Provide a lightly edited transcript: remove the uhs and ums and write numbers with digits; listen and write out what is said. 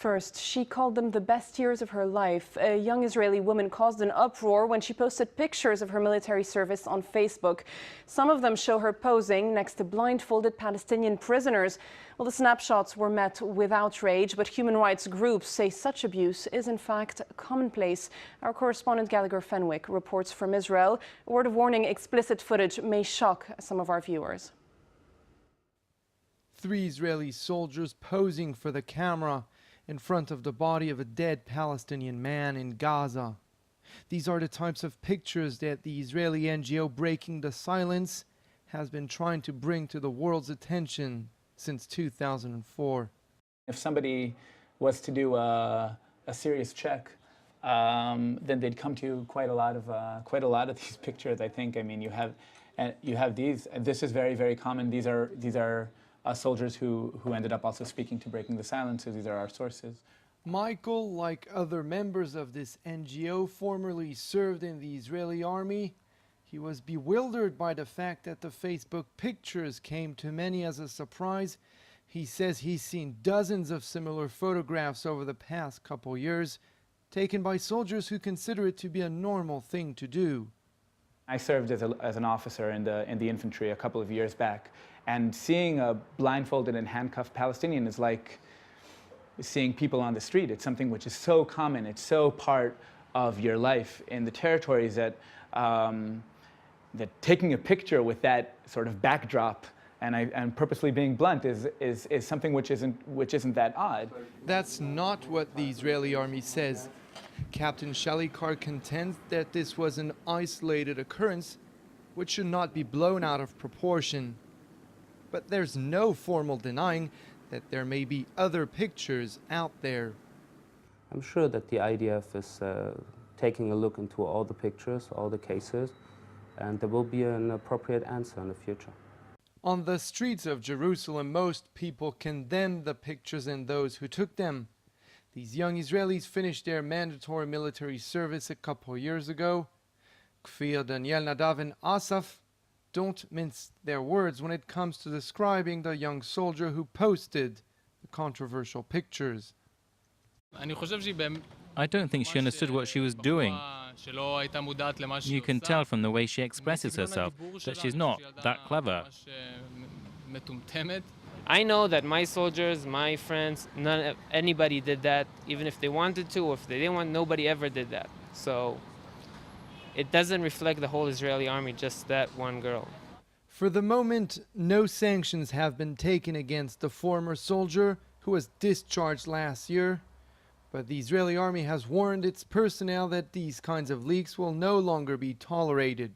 First, she called them the best years of her life. A young Israeli woman caused an uproar when she posted pictures of her military service on Facebook. Some of them show her posing next to blindfolded Palestinian prisoners. Well, the snapshots were met with outrage, but human rights groups say such abuse is in fact commonplace. Our correspondent Gallagher Fenwick reports from Israel. A word of warning: explicit footage may shock some of our viewers. 3 Israeli soldiers posing for the camera in front of the body of a dead Palestinian man in Gaza. These are the types of pictures that the Israeli NGO Breaking the Silence has been trying to bring to the world's attention since 2004. If somebody was to do a serious check, then they'd come to quite a lot of these pictures. I think. I mean, you have these. This is very, very common. These are soldiers who ended up also speaking to Breaking the Silence. So these are our sources. Michael, like other members of this NGO, formerly served in the Israeli army. He was bewildered by the fact that the Facebook pictures came to many as a surprise. He says he's seen dozens of similar photographs over the past couple years, taken by soldiers who consider it to be a normal thing to do. I served as an officer in the infantry a couple of years back, and seeing a blindfolded and handcuffed Palestinian is like seeing people on the street. It's something which is so common. It's so part of your life in the territories that that taking a picture with that sort of backdrop and purposely being blunt is something which isn't that odd. That's not what the Israeli army says. Captain Shalikar contends that this was an isolated occurrence which should not be blown out of proportion. But there's no formal denying that there may be other pictures out there. I'm sure that the IDF is taking a look into all the pictures, all the cases, and there will be an appropriate answer in the future. On the streets of Jerusalem, most people condemn the pictures and those who took them. These young Israelis finished their mandatory military service a couple years ago. Kfir, Daniel, Nadav, and Asaf don't mince their words when it comes to describing the young soldier who posted the controversial pictures. I don't think she understood what she was doing. You can tell from the way she expresses herself that she's not that clever. I know that my soldiers, my friends, anybody did that, even if they wanted to, or if they didn't want, nobody ever did that. So it doesn't reflect the whole Israeli army, just that one girl. For the moment, no sanctions have been taken against the former soldier who was discharged last year. But the Israeli army has warned its personnel that these kinds of leaks will no longer be tolerated.